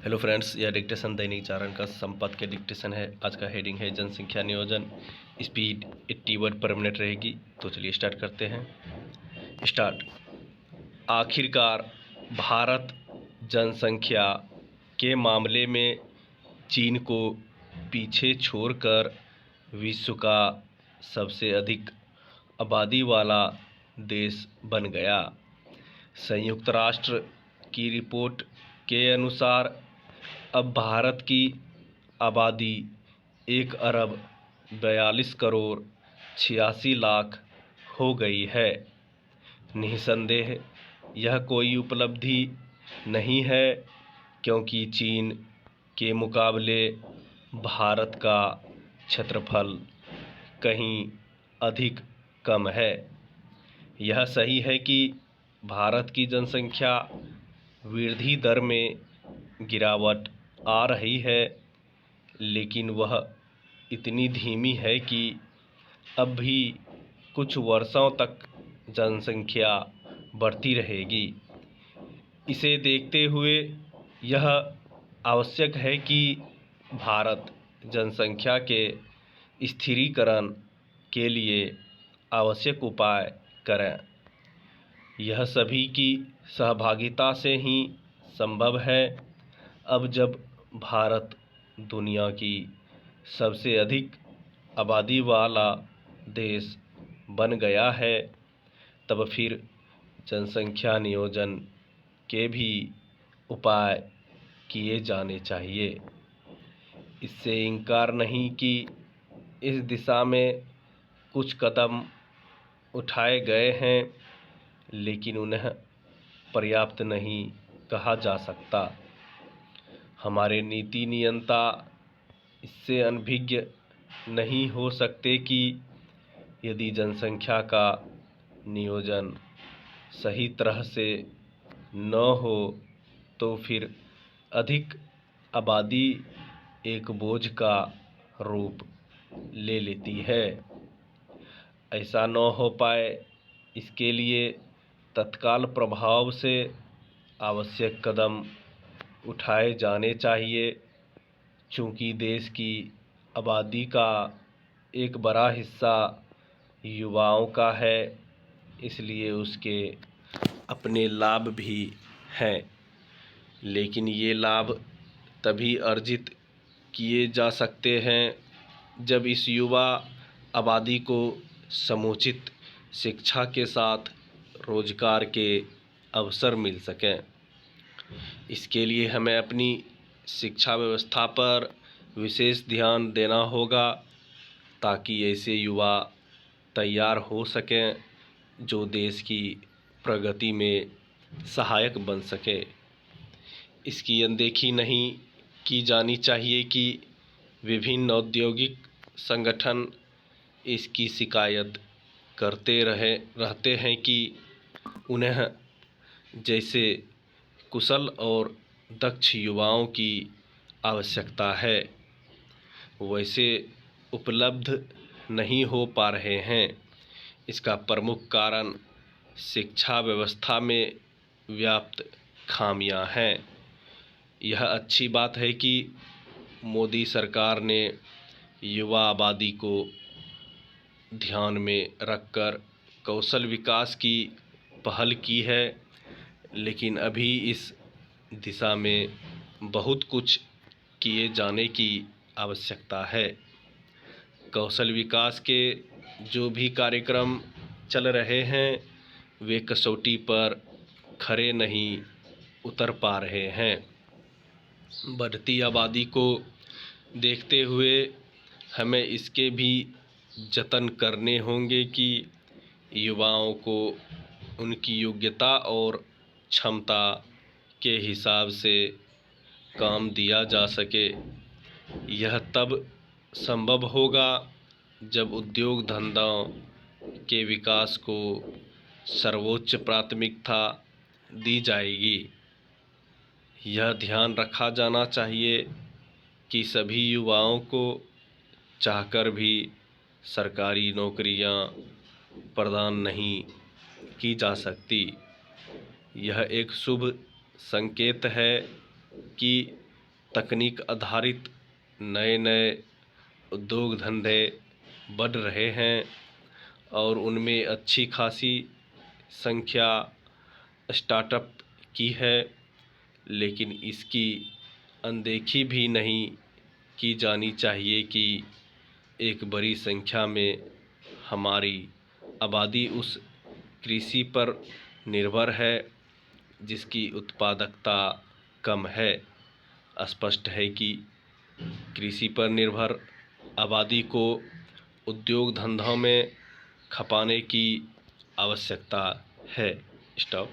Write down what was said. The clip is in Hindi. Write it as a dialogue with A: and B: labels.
A: हेलो फ्रेंड्स, यह डिक्टेशन दैनिक जागरण का संपादकीय डिक्टेशन है। आज का हेडिंग है जनसंख्या नियोजन, स्पीड 80 वर्ड पर मिनट रहेगी। तो चलिए स्टार्ट करते हैं। स्टार्ट। आखिरकार भारत जनसंख्या के मामले में चीन को पीछे छोड़कर विश्व का सबसे अधिक आबादी वाला देश बन गया। संयुक्त राष्ट्र की रिपोर्ट के अनुसार अब भारत की आबादी 1 अरब 42 करोड़ 86 लाख हो गई है। निस्संदेह यह कोई उपलब्धि नहीं है, क्योंकि चीन के मुकाबले भारत का क्षेत्रफल कहीं अधिक कम है। यह सही है कि भारत की जनसंख्या वृद्धि दर में गिरावट आ रही है, लेकिन वह इतनी धीमी है कि अब भी कुछ वर्षों तक जनसंख्या बढ़ती रहेगी। इसे देखते हुए यह आवश्यक है कि भारत जनसंख्या के स्थिरीकरण के लिए आवश्यक उपाय करें। यह सभी की सहभागिता से ही संभव है। अब जब भारत दुनिया की सबसे अधिक आबादी वाला देश बन गया है, तब फिर जनसंख्या नियोजन के भी उपाय किए जाने चाहिए। इससे इनकार नहीं कि इस दिशा में कुछ कदम उठाए गए हैं, लेकिन उन्हें पर्याप्त नहीं कहा जा सकता। हमारे नीति नियंता इससे अनभिज्ञ नहीं हो सकते कि यदि जनसंख्या का नियोजन सही तरह से न हो तो फिर अधिक आबादी एक बोझ का रूप ले लेती है। ऐसा न हो पाए, इसके लिए तत्काल प्रभाव से आवश्यक कदम उठाए जाने चाहिए। चूँकि देश की आबादी का एक बड़ा हिस्सा युवाओं का है, इसलिए उसके अपने लाभ भी हैं, लेकिन ये लाभ तभी अर्जित किए जा सकते हैं जब इस युवा आबादी को समुचित शिक्षा के साथ रोजगार के अवसर मिल सकें। इसके लिए हमें अपनी शिक्षा व्यवस्था पर विशेष ध्यान देना होगा, ताकि ऐसे युवा तैयार हो सकें जो देश की प्रगति में सहायक बन सके। इसकी अनदेखी नहीं की जानी चाहिए कि विभिन्न औद्योगिक संगठन इसकी शिकायत करते रहते हैं कि उन्हें जैसे कुशल और दक्ष युवाओं की आवश्यकता है, वैसे उपलब्ध नहीं हो पा रहे हैं। इसका प्रमुख कारण शिक्षा व्यवस्था में व्याप्त खामियां हैं। यह अच्छी बात है कि मोदी सरकार ने युवा आबादी को ध्यान में रखकर कौशल विकास की पहल की है, लेकिन अभी इस दिशा में बहुत कुछ किए जाने की आवश्यकता है। कौशल विकास के जो भी कार्यक्रम चल रहे हैं, वे कसौटी पर खरे नहीं उतर पा रहे हैं। बढ़ती आबादी को देखते हुए हमें इसके भी जतन करने होंगे कि युवाओं को उनकी योग्यता और क्षमता के हिसाब से काम दिया जा सके। यह तब संभव होगा जब उद्योग धंधों के विकास को सर्वोच्च प्राथमिकता दी जाएगी। यह ध्यान रखा जाना चाहिए कि सभी युवाओं को चाहकर भी सरकारी नौकरियां प्रदान नहीं की जा सकती। यह एक शुभ संकेत है कि तकनीक आधारित नए नए उद्योग धंधे बढ़ रहे हैं और उनमें अच्छी खासी संख्या स्टार्टअप की है, लेकिन इसकी अनदेखी भी नहीं की जानी चाहिए कि एक बड़ी संख्या में हमारी आबादी उस कृषि पर निर्भर है जिसकी उत्पादकता कम है। स्पष्ट है कि कृषि पर निर्भर आबादी को उद्योग धंधों में खपाने की आवश्यकता है। स्टॉप।